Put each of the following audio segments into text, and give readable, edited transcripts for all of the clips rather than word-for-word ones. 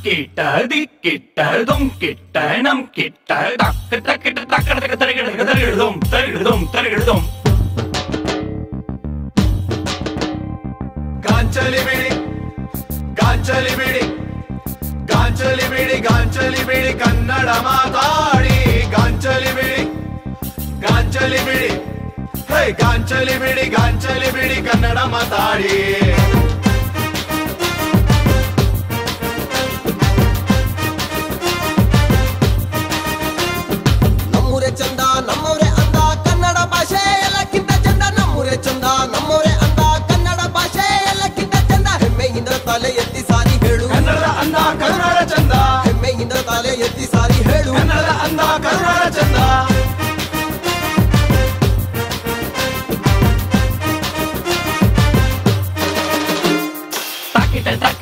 ಕಿಟ್ಟ ದಿಕ್ಕಿಟ್ಟ ದುಮ್ ಕಿಟ್ಟ ನಮ್ ಕಿಟ್ಟ ತಕ್ಕ ತಕ್ಕಿಟ್ಟ ತಕ್ಕ ತಕ್ಕ ತರಗಿಡದುಮ್ ತರಗಿಡದುಮ್ ತರಗಿಡದುಮ್ ಗಾಂಚಲಿ ಬಿಡಿ ಗಾಂಚಲಿ ಬಿಡಿ ಗಾಂಚಲಿ ಬಿಡಿ ಗಾಂಚಲಿ ಬಿಡಿ ಕನ್ನಡ ಮಾತಾಡಿ ಗಾಂಚಲಿ ಬಿಡಿ ಗಾಂಚಲಿ ಬಿಡಿ ಹೇ ಗಾಂಚಲಿ ಬಿಡಿ ಕನ್ನಡ ಮಾತಾಡಿ ನಮ್ಮೂರೇ ಚಂದ ನಮ್ಮವರೇ ಅಂದ ಕನ್ನಡ ಭಾಷೆ ಎಲ್ಲಕ್ಕಿಂತ ಚಂದ ನಮ್ಮೂರೇ ಚಂದ ನಮ್ಮವರೇ ಅಂದ ಕನ್ನಡ ಭಾಷೆ ಎಲ್ಲಕ್ಕಿಂತ ಚಂದ ಹೆಮ್ಮೆಯಿಂದ ತಲೆ ಎತ್ತಿ ಸಾರಿ ಹೇಳು ಕನ್ನಡ ಅಂದ ಕನ್ನಡ ಚಂದ ಹೆಮ್ಮೆಯಿಂದ ತಲೆ ಎತ್ತಿ ಸಾರಿ ಹೇಳು ಕನ್ನಡ ಅಂದ ಕನ್ನಡ ಚಂದ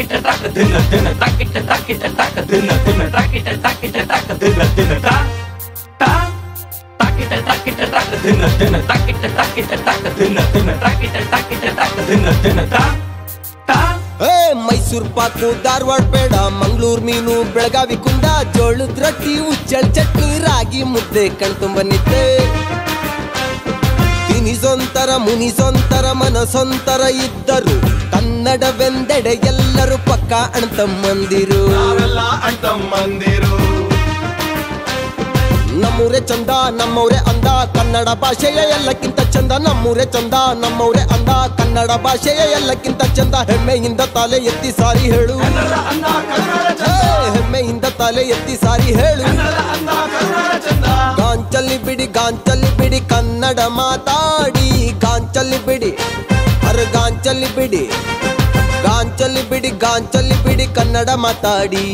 takkita takka dinna dinna takkita takka dinna dinna takkita takka dinna dinna ta ta takkita takka dinna dinna takkita takka dinna dinna takkita takka dinna dinna ta ta Mysuru pak Dharwad ಬೇಡ ಮಂಗಳೂರು ಮೀನು ಬೆಳಗಾವಿ ಕುಂದ ಜೋಳದ ರೊಟ್ಟಿ ಉಚ್ಚಳ ಚಟ್ನಿ ರಾಗಿ ಮುದ್ದೆ ಕಣ್ತುಂಬ ನಿದ್ದೆ ತಿನಿಸೊಂತರ ಮುನಿಸೊಂತರ ಮನಸೊಂತರ ಇದ್ದರು ಕನ್ನಡವೆಂದೆಡೆ ಎಲ್ಲರೂ ಪಕ್ಕ ಅಣ್ತಮ್ಮಂದಿರು ನಾವೆಲ್ಲ ಅಣ್ತಮ್ಮಂದಿರು ನಮ್ಮೂರೇ ಚಂದ ನಮ್ಮವರೇ ಅಂದ ಕನ್ನಡ ಭಾಷೆಯ ಎಲ್ಲಕ್ಕಿಂತ ಚಂದ ನಮ್ಮೂರೇ ಚಂದ ನಮ್ಮವರೇ ಅಂದ ಕನ್ನಡ ಭಾಷೆಯ ಎಲ್ಲಕ್ಕಿಂತ ಚಂದ ಹೆಮ್ಮೆಯಿಂದ ತಲೆ ಎತ್ತಿ ಸಾರಿ ಹೇಳು ಕನ್ನಡ ಅಂದ ಕನ್ನಡ ಚಂದ ಹೆಮ್ಮೆಯಿಂದ ತಲೆ ಎತ್ತಿ ಸಾರಿ ಹೇಳು ಕನ್ನಡ ಅಂದ ಕನ್ನಡ ಚಂದ ಗಾಂಚಲಿ ಬಿಡಿ ಕನ್ನಡ ಮಾತಾಡಿ ಗಾಂಚಲಿ ಬಿಡಿ ಅರೆ ಗಾಂಚಲಿ ಬಿಡಿ ಕನ್ನಡ ಮಾತಾಡಿ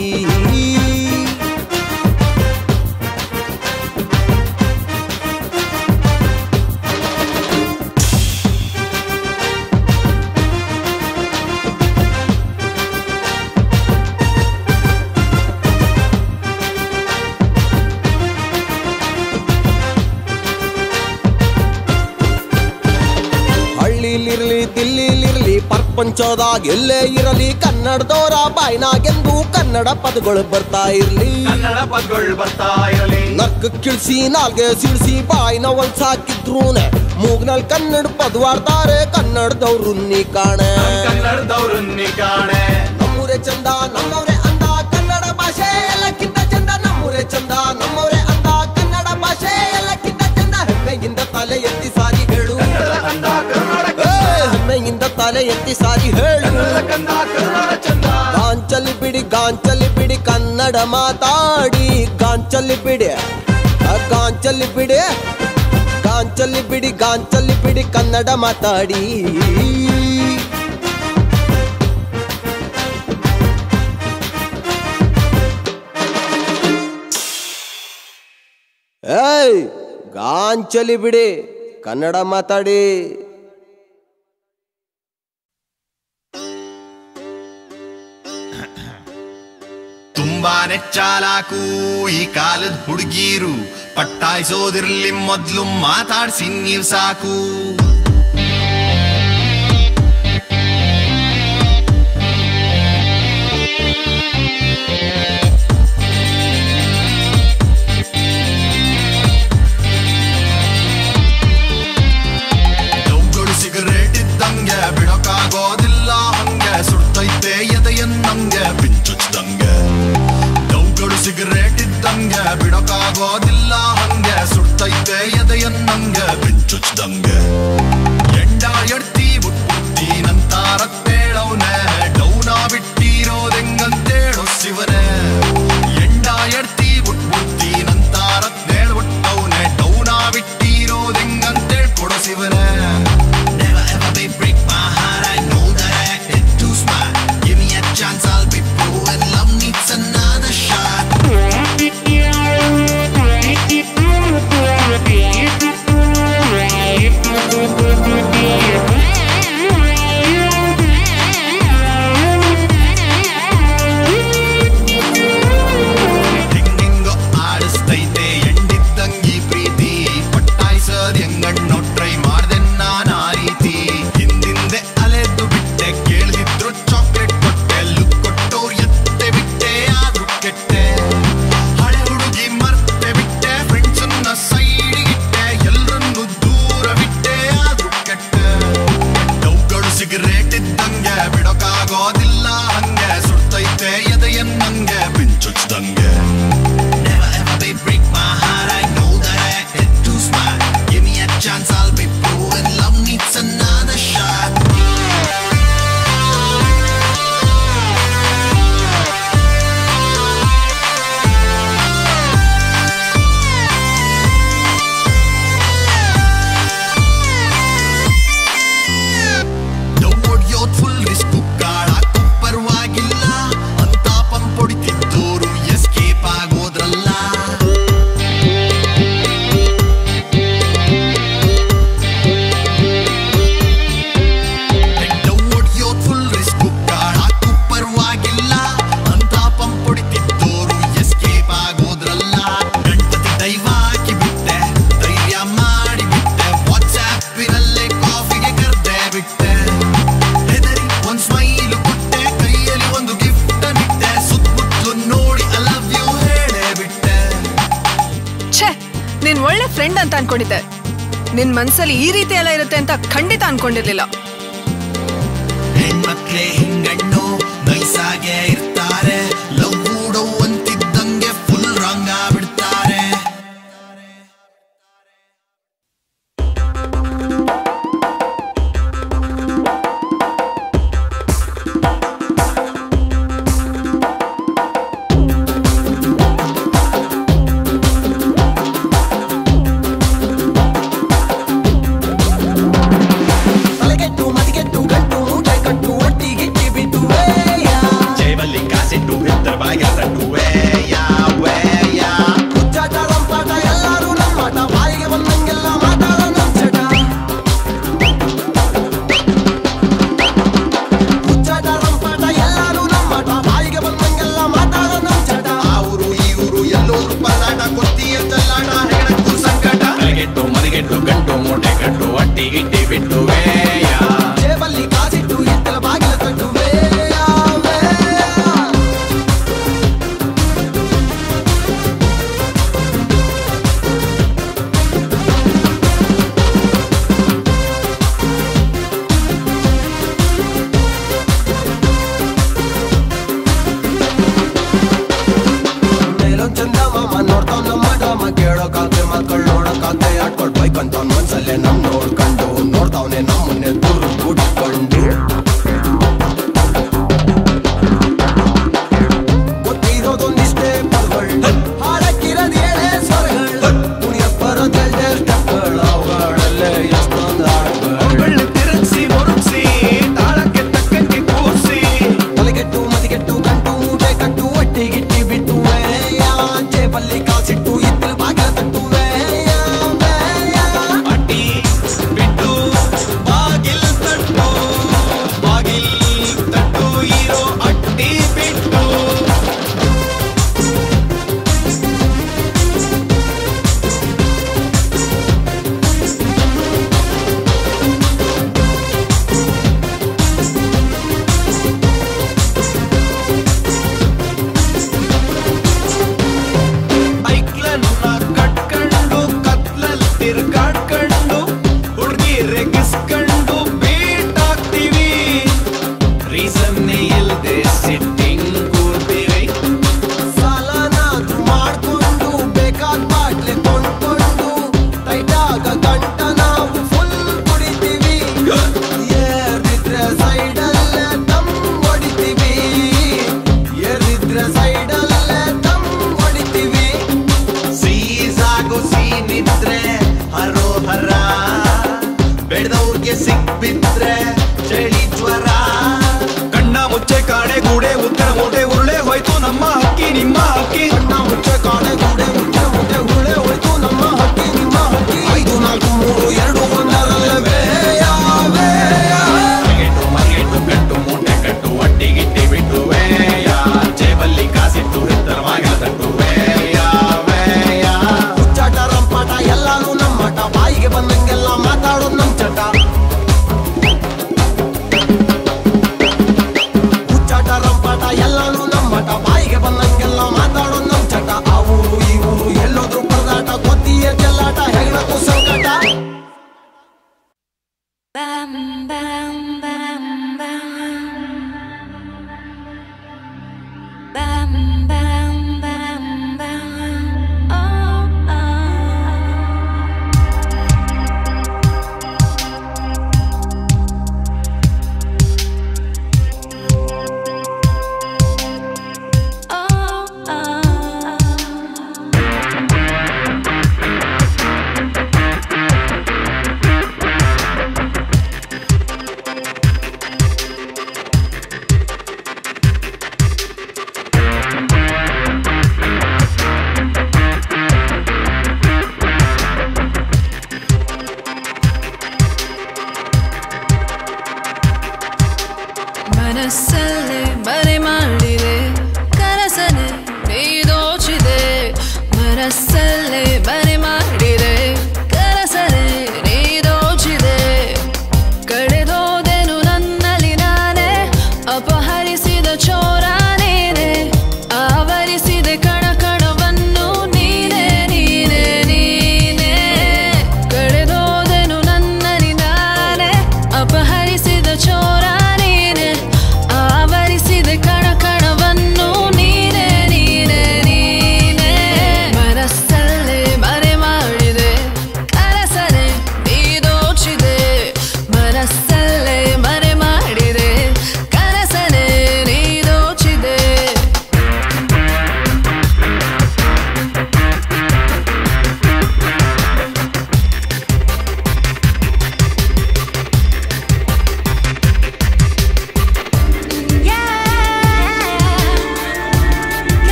ಹಳ್ಳಿಲಿರ್ಲಿ ದಿಲ್ಲಿಲಿರ್ಲಿ ಪ್ರಪಂಚದಾಗ ಎಲ್ಲೇ ಇರಲಿ ಕನ್ನಡದವರ ಬಾಯ್ನಾಗೆಂದು ಕನ್ನಡ ಪದಗಳು ಬರ್ತಾ ಇರ್ಲಿ ಕನ್ನಡ ಪದಗಳು ಬರ್ತಾ ಇರಲಿ ನಕ್ಕ ಕಿಳ್ಸಿ ನಾಲ್ಗೆ ಸಿಡ್ಸಿ ಬಾಯ್ನ ಒಲ್ಸಾಕಿದ್ರೂನೆ ಮೂಗ್ನಲ್ಲಿ ಕನ್ನಡ ಪದವಾಡ್ತಾರೆ ಕನ್ನಡದವ್ರು ನೀ ಕಾಣೆ ಕನ್ನಡದವ್ರು ನೀ ಕಾಣೆ ನಮ್ಮೂರೇ ಚಂದ ನಮ್ಮವರೇ ಅಂದ ಕನ್ನಡ ಭಾಷೆ ಎಲ್ಲಕ್ಕಿಂತ ಚಂದ ನಮ್ಮೂರೇ ಚಂದ ನಮ್ಮವರೇ ಅಂದ ಕನ್ನಡ ಭಾಷೆ ಎಲ್ಲಕ್ಕಿಂತ ಚಂದ ಹೆಮ್ಮೆಯಿಂದ ತಲೆ ಎತ್ತಿ ಸಾರಿ ಹೇಳು ಕನ್ನಡ ಅಂದ ಕನ್ನಡ ಹೆಮ್ಮೆಯಿಂದ ತಲೆ ಎತ್ತಿ ಸಾರಿ ಹೇಳು ಕನ್ನಡ ಚಂದ ಗಾಂಚಲಿ ಬಿಡಿ ಕನ್ನಡ ಮಾತಾಡಿ ಗಾಂಚಲಿ ಬಿಡಿ ಕನ್ನಡ ಮಾತಾಡಿ ಏಯ್ ಗಾಂಚಲಿ ಬಿಡಿ ಕನ್ನಡ ಮಾತಾಡಿ ತುಂಬಾನೇ ಚಾಲಾಕು ಈ ಕಾಲದ ಹುಡುಗೀರು ಪಟ್ಟಾಯಿಸೋದಿರ್ಲಿ ಮೊದ್ಲು ಮಾತಾಡ್ಸಿ ನೀವ್ ಸಾಕು ಡೌಗಳು ಸಿಗರೇಟ್ ಇದ್ದಂಗೆ ಬಿಡೋಕ್ಕಾಗೋದಿಲ್ಲ ಹಂಗೆ ಸುಡ್ತೈತೆ ಎದೆಯನ್ನಂಗೆ ಪಿಂಚುಚ್ದಂಗೆ ಡೌಗಳು ಸಿಗರೇಟ್ ಇದ್ದಂಗೆ ಬಿಡೋಕ್ಕಾಗೋದಿಲ್ಲ ಹಂಗೆ ಸುಡ್ತೈತೆ ಎದೆಯನ್ನಂಗೆ ಪಿಂಚುಚ್ದಂಗೆ ಎಂಡ ಎಡ್ತಿ ಬುಟ್ಟಿ ನಂತಾರತ್ತೇಳವ್ನೆ ಡೌನ ಬಿಟ್ಟಿರೋದೆಂಗಂತೇಳೋ ಶಿವನೇ ಎಂಡ ಎಡ್ತಿ ಬುಟ್ಟಿ ನಂತಾರತ್ತೇಳ್ಬಿಟ್ಟವ್ನೆ ಡೌನ ಬಿಟ್ಟಿರೋದೆಂಗಂತೇಳ್ ಕೊಡೋ ಶಿವನೇ Never ever be break my heart I know that I acted too smart Give me a chance I'll be proven love needs another shot Right. ನೀನ್ ಒಳ್ಳೆ ಫ್ರೆಂಡ್ ಅಂತ ಅನ್ಕೊಂಡಿದ್ದೆ. ನಿನ್ ಮನ್ಸಲ್ಲಿ ಈ ರೀತಿ ಎಲ್ಲ ಇರುತ್ತೆ ಅಂತ ಖಂಡಿತ ಅನ್ಕೊಂಡಿರ್ಲಿಲ್ಲ. ಹೆಣ್ಮಕ್ಳೇ ಹಿಂಗಣ್ಣು ನೈಸಾಗೆ ಇರ್ತಾರೆ, ಲವ್ ಮೂಡೋ ಅಂತಿದ್ದಂಗೆ ಫುಲ್ ರಾಂಗ್ ಆಗ್ಬಿಡ್ತಾರೆ. ಎಲ್ಲ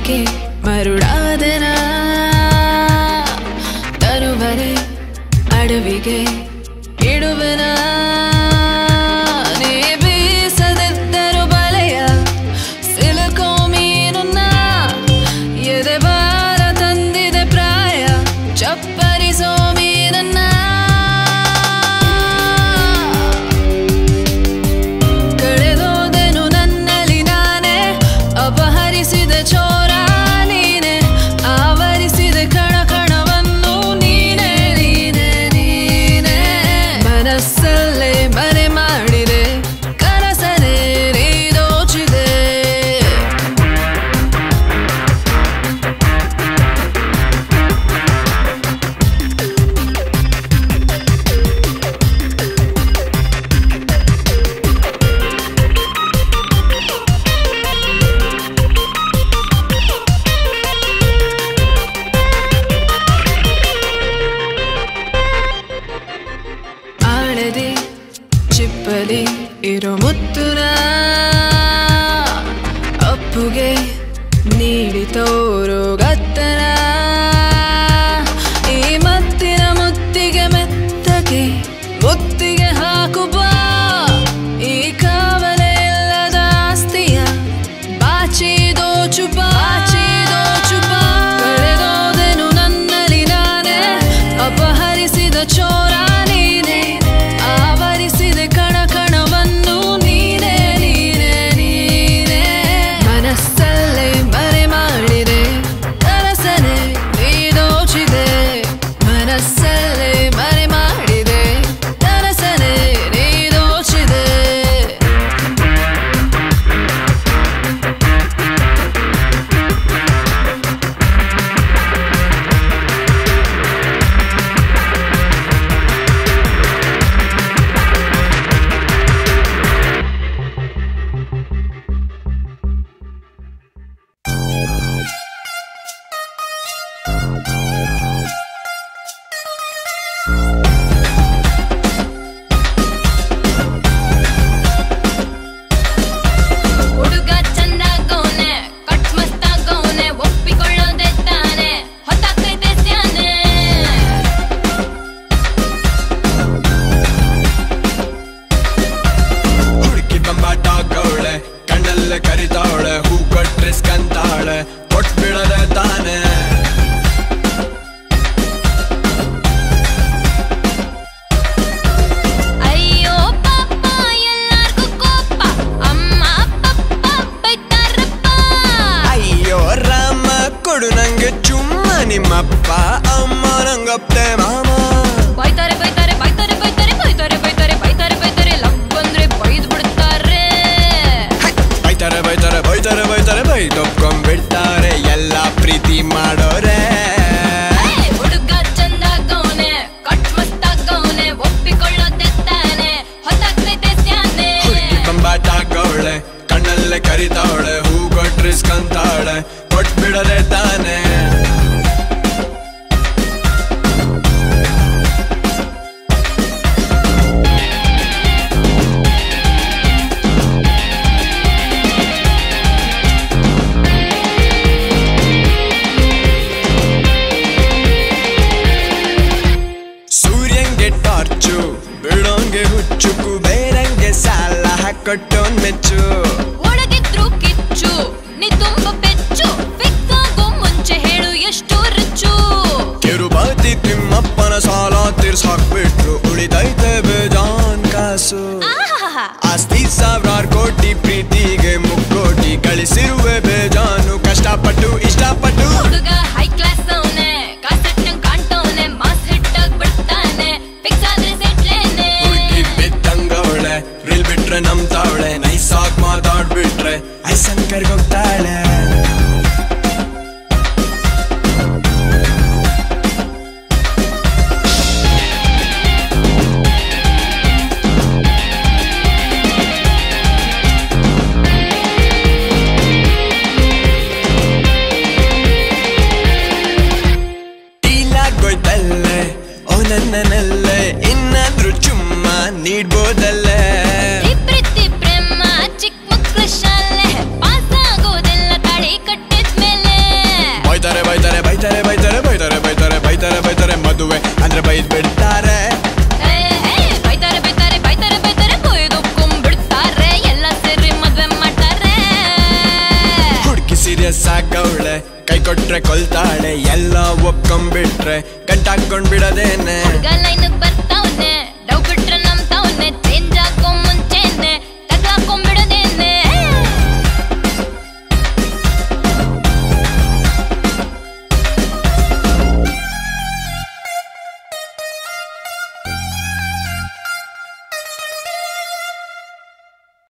ಯಾಕೆ ಮರುಳಾದೆನ ತರುವರೆ ಅಡವಿಗೆ ಇಡುವೆನ ನೀ ಬೀಸದಿದ್ದರು ಬಲೆಯ ಸಿಲುಕೋ ಮೀನನ್ನ ಎದೆ ಬಾರ ತಂದಿದೆ ಪ್ರಾಯ ಚಪ್ಪರಿಸೋ ಮೀನನ್ನ ಕಳೆದೋದೆನು ನನ್ನಲ್ಲಿ ನಾನೇ ಅಪಹರಿಸಿದ ಚೋರ ನೀನೆ ಆವರಿಸಿದೆ ಕಣ ಕಣವನ್ನು ನೀನೆ ನೀನೆ ನೀನೆ ಮನಸ್ಸಲ್ಲೇ ಮರೆ ಮಾಡಿದೆ ಕನಸನೇ ನೀ ದೋಚಿದೆ ಆಳದೆ ಚಿಪ್ಪಲಿ ಇರೋ ಮುತ್ತುನ ಅಪ್ಪುಗೆ ನೀಡಿ ತೋರೋ ಗತ್ತನ ಈ ಮತ್ತಿನ ಮುತ್ತಿಗೆ ಮೆತ್ತಗೆ ಮುತ್ತಿಗೆ ಹಾಕು ಬಾ ಈ ಕಾವಲೆ ಇಲ್ಲದ ಆಸ್ತಿಯ ಬಾಚಿ ದೋಚು ಬಾ ಕಳೆದೋದೆನು ನನ್ನಲ್ಲಿ ನಾನೇ ಅಪಹರಿಸಿದ ಚೋರ ನೀನೆ ಆವರಿಸಿದೆ ಕಣ ಕಣವನ್ನು ನೀನೆ ನೀನೆ ನೀನೆ ಮನಸ್ಸಲ್ಲೇ ಮರೆ ಮಾಡಿದೆ ಕನಸನೆ ನೀ ದೋಚಿದೆ ಮನಸ್ಸಲ್ಲೇ ಮರೆ ಮಾಡಿದೆ ಕನಸನೆ ನೀ ದೋಚಿದೆ ಹುಡುಗ ಚಂದಾಗೌನೆ ಕಟ್ ಮಸ್ತಾಗೌನೆ ಒಪ್ಪಿಕೊಳ್ಳೋದೆ ತಾನೆ ಹೊತ್ತಾಗ್ತೈತೆ ಸ್ಯಾನೆ ಹುಡುಕಿ ಬಂಬಾಟಾಗವಳೆ ಕಣ್ಣಲ್ಲೇ ಕರಿತಾವಳೆ ಹೂ ಕೊಟ್ರೆ ಸ್ಕಂತಾವಳೆ ಕೊಟ್ಬಿಡದೆ ತಾನೆ ಅಯ್ಯೋ ಪಾಪ ಎಲ್ಲಾರ್ಗೂ ಕೋಪ ಅಮ್ಮ ಪಪ್ಪ ಬೈತಾರಪ್ಪ ಅಯ್ಯೋ ರಾಮ ಕೊಡು ನಂಗೆ ಚುಮ್ಮ ನಿಮ್ಮಪ್ಪ ಅಮ್ಮ ನಂಗಪ್ಪೆ ಮಾಮ ಬೈತಾರೆ ಬೈತಾರೆ ಬೈತಾರೆ ಬೈತಾರೆ ಬೈತಾರೆ ಬೈತಾರೆ ಬೈತಾರೆ ಬೈತಾರೆ ಲವ್ ಬಂದ್ರೆ ಬೈದು ಬಿಡ್ತಾರೆ ಬೈತಾರೆ ಬೈತಾರೆ ಬೈತಾರೆ ಬೈತಾರೆ ಬೈದೊಪ್ಕೊಂಡ್ಬಿಡ್ತಾರೆ ಎಲ್ಲ ಪ್ರೀತಿ ಮಾಡೋರೆ ಹುಡುಗ ಚಂದಾಗೌನೆ ಕಟ್ ಮಸ್ತಾಗೌನೆ ಒಪ್ಪಿಕೊಳ್ಳೋದೆ ತಾನೆ ಹೊತ್ತಾಗ್ತೈತೆ ಸ್ಯಾನೆ ಹುಡುಗಿ ಬಂಬಾಟಾಗವಳೆ ಕಣ್ಣಲ್ಲೇ ಕರಿತಾವಳೆ ಹೂ ಕೊಟ್ರೆ ಸ್ಕಂತಾವಳೆ ಕೊಟ್ಬಿಡದೆ ತಾನೆ ಸೂರ್ಯಂಗೆ ಟಾರ್ಚು ಬಿಡೋಂಗೆ ಹುಚ್ಚು ಕುಬೇರಂಗೆ ಸಾಲ ಹಾಕೊಟ್ಟೋನ್ ಮೆಚ್ಚು ಒಳಗಿದ್ರು ಕಿಚ್ಚು ನೀ ತುಂಬ ಬೆಚ್ಚು ಫಿಕ್ಸ್ ಆಗೋ ಮುಂಚೆ ಹೇಳು ಎಷ್ಟು ರಿಚ್ಚು ಕಿರುಬಾತಿ ತಿಮ್ಮಪ್ಪನ ಸಾಲ ತೀರ್ಸಾಕ್ಬಿಟ್ರು ಉಳಿದೈತೆ ಬೇಜಾನ್ ಕಾಸು ಆಸ್ತಿ ಸಾವಿರಾರು ಕೋಟಿ ಪ್ರೀತಿಗೆ ಮುಕ್ಕೋಟಿ ಗಳಿಸಿರುವೆ ಬೇಜಾನು ಕಷ್ಟಪಟ್ಟು ಇಷ್ಟಪಟ್ಟು ಹುಡುಗ ಹೈ ಕ್ಲಾಸ್ ಅವನೆ ಕಾಸೆಟ್ ನಂಗ್ ಕಾಣ್ತವನೆ ಮಾಸ್ ಹಿಟ್ ಆಗ್ಬಿಡ್ತಾನೆ ಫಿಕ್ಸ್ ಆದ್ರೆ ಸೆಟ್ಲೇನೆ ಹುಡುಗಿ ಬಿದ್ದಂಗವಳೆ ರೀಲ್ ಬಿಟ್ರೆ ನಂಬ್ತಾವಳೆ ನೈಸಾಗ್ ಮಾತಾಡ್ಬಿಟ್ರೆ ಐಸಂಕರ್ಗೋಗ್ತಾಳೆ ನನ್ನನಲ್ಲೇ ಇನ್ನಾದ್ರೂ ಚುಮ್ಮ ನೀಡ್ಬೋದಲ್ಲೇ ಈ ಪ್ರೀತಿ ಪ್ರೇಮ ಚಿಕ್ಕ ಮಕ್ಕಳ ಶಾಲೆ ಪಾಸ್ ಆಗೋದೆಲ್ಲ ಮದುವೆ ಅಂದ್ರೆ ಬೈದ್ ಬಿಡ್ತಾರೆ. ಬೈತಾರೆ ಬೈತಾರೆ ಬೈತಾರೆ ಬೈತಾರೆ ಕೊಯ್ದುಕೊಂಡ್ಬಿಡ್ತಾರೆ. ಎಲ್ಲ ಸೇರಿ ಮದ್ವೆ ಮಾಡ್ತಾರೆ. ಹುಡುಗಿ ಸೀರಿಯಸ್ ಆಗವಳೆ, ಕೈ ಕೊಟ್ರೆ ಕೊಲ್ತಾಳೆ. ಎಲ್ಲ ಒಪ್ಕೊಂಡ್ಬಿಟ್ರೆ ಗಂಟಾಕೊಂಡ್ ಬಿಡದೇನೆ. ಹುಡುಗ ಲೈನ್